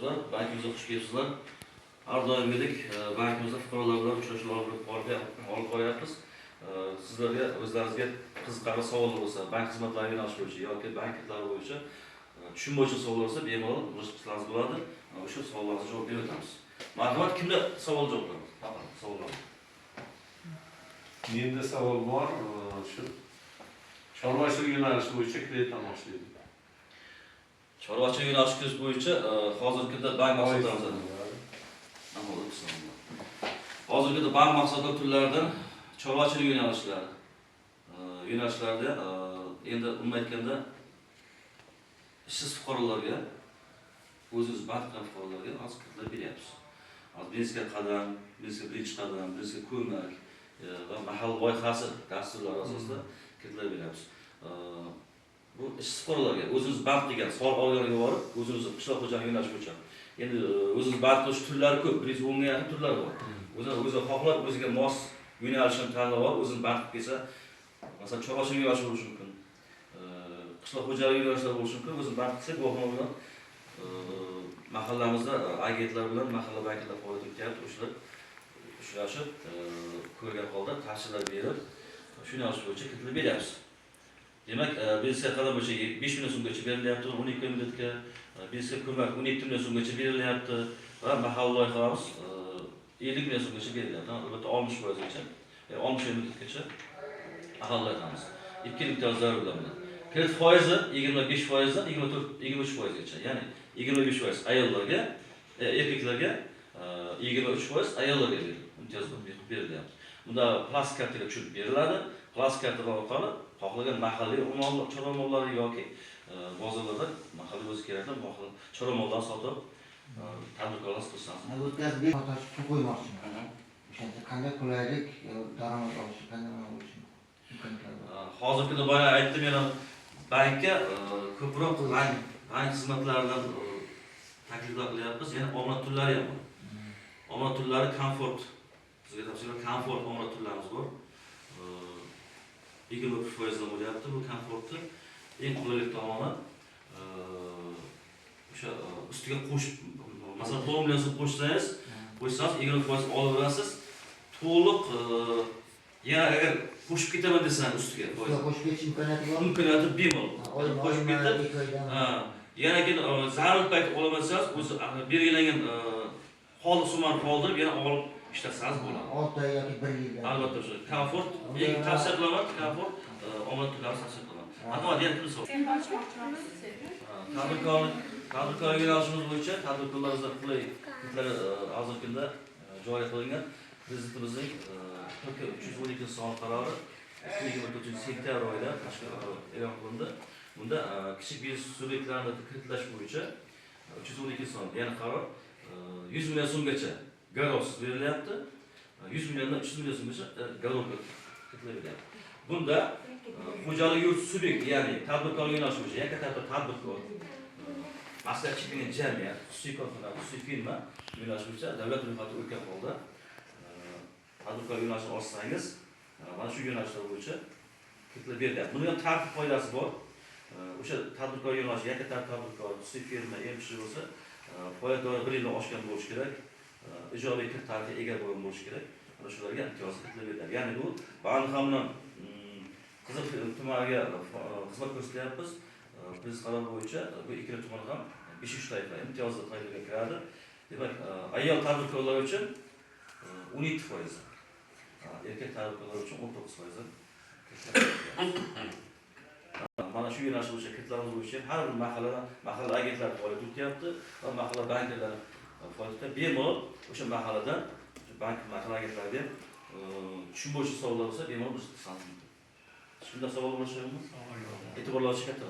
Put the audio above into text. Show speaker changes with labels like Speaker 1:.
Speaker 1: aziz dostlar, bankimizga xush kelibsizlar. Har doimgidek bankimizda fuqarolar bilan uchrashuvlar olib qo'yapmiz. Sizlarga o'zlaringizga qiziqarli savollar bo'lsa, bank xizmatlariga yo'nalish bo'yicha yoki bank bo'yicha tushunmovchi savollar bo'lsa, bemalol murojaat bo'ladi. O'sha savollaringizga javob berib o'tamiz. Marhamat, kimda savol javob beramiz? Savollar.
Speaker 2: Menda savol bor, shu chorvachilik yo'nalishi bo'yicha kredit olmoqchi edim.
Speaker 1: Chorvachilik yo'nalishi bo'yicha hozirgida bank mahsulotlaridan hozirgida bank mahsulot turlaridan chorvachilik yo'nalishlarida endi umuman aytganda ishsiz fuqarolarga o'zingiz band qilgan fuqarolarga hozir kreditlar beryapmiz. Biznesga qadam, biznesga birinchi qadam, biznesga ko'mak va mahalla loyihasi dasturlari asosida kreditlar beryapmiz. Bu ishsiz fuqarolarga o'zingiz band qilgan soliq organlariga borib, o'zingizni qishloq xo'jaligi yo'nalishi bo'yicha endi o'zingiz band qilish turlari ko'p, 110 ga yaqin turlar bor. O'zi xohlab o'ziga mos yo'nalishini tanlab olib, o'zini band qilib kelsa, masalan, chorvachilik yo'nalishi bo'lishi mumkin. Qishloq xo'jaligi yo'nalishlari bo'lishi mumkin. O'zini band qilsa, guvohnoma bilan mahallamizda agentlar bilan mahalla banklar faoliyat yuryapti. O'shalar uchrashib, ko'rgan holda tavsiyalar berib, shu yo'nalish bo'yicha kreditlar beryapmiz. Demak, bizga qadam bo'yicha 5 million so'mgacha berilyapti, 12 muddatga, bizga ko'mak 12 million so'mgacha berilyapti va mahalla loyihalarimiz 50 million so'mgacha berilyapti. Albatta 60% gacha, 60 muddatgacha mahalla loyihamiz. 2 yillik zarar bilan. Kredit foizi 25% dan 23% gacha. Ya'ni 25% ayollarga, erkaklarga, 23% ayollarga imtiyoz berilyapti. Bunda plastik kartaga tushirib beriladi. Plastik kartalar orqali xohlagan mahalliy chorva yoki bozorlarda mahalliy o'zi kerakli chorva mollarni sotib tadbirkorlarni qilsangiz.
Speaker 3: O'tkazib suv qo'ymoqchiman. O'shanda qanday qulaylik, daromad olish, qanday bo'lishi mumkin?
Speaker 1: Hozirgida boya aytdim, yana bankka ko'proq bank xizmatlaridan takliflar qilyapmiz. Yana omonat turlari ham bor. Omonat turlari komfort. Bizga tavsiyalar komfort omonat turlarimiz bor. 20% dan bo'lyapti bu komfortni. Eng qulaylik tomoni o'sha ustiga qo'shib, masalan, 10 million so'm qo'shsangiz 20% olib olasiz. To'liq yana agar qo'shib ketaman desangiz ustiga
Speaker 3: qo'shib ketish imkoniyati bor.
Speaker 1: Imkoniyati bemalol. Qo'shib ketib, yana keyin zarur payt olamasangiz, o'zi belgilangan qoldiq summani qoldirib, yana olib ishlasangiz bo'ladi. 6 oy yoki 1 yil. Albatta o'sha komfort, eng tavsiya qilaman, komfort omonat turlari tavsiya qilaman. Hatto yana bir savol. Tadbirkorlik yo'nalishimiz bo'yicha tadbirkorlarimizga qulay hujjatlar hozirgi kunda joriy qilingan. Prezidentimizning 312-son qarori 2024-sentyabr oyida e'lon qilindi. Bunda kichik biznes subyektlarini kreditlash bo'yicha 312 son, ya'ni qaror 100 million so'mgacha garovsiz berilyapti. 100 milliondan 300 million so'mgacha garovga kreditlayapti. Bunda xo'jalik yurt subyekti, ya'ni tadbirkorlik yo'nalishi bo'yicha yakka tadbirkor, maslahatchi degan jamiyat, xususiy korxona, xususiy firma yo'nalishi bo'yicha davlat ro'yxati o'tgan holda tadbirkor yo'nalishini olsangiz, mana shu yo'nalishlar bo'yicha kreditlar berilyapti. Buning ham tartib qoidasi bor. O'sha tadbirkor yo'nalishi, yakka tadbirkor, xususiy firma, emchi bo'lsa, faoliyat doirasi 1 yildan oshgan bo'lishi kerak, ijobiy kredit tarixiga ega bo'lgan bo'lishi kerak. Mana shularga imtiyoz kreditlar beriladi. Ya'ni bu Banhamdan Qiziq tumaniga xizmat ko'rsatyapmiz. Biz qaror bo'yicha bu ikkala tuman ham 5 toifa imtiyozli toifaga kiradi. Demak, ayol tadbirkorlar uchun 17%, erkak tadbirkorlar uchun 19%. Mana shu yo'nalish bo'yicha kreditlarimiz bo'yicha har bir mahalla agentlari faoliyat yuryapti va mahalla banklari faoliyatda bemalol o'sha mahalladan bank mahalla agentlariga tushunmovchi savollar bo'lsa bemalol biz qilsangiz mumkin. Shunda savol bo'lishi mumkin. E'tiborlar katta.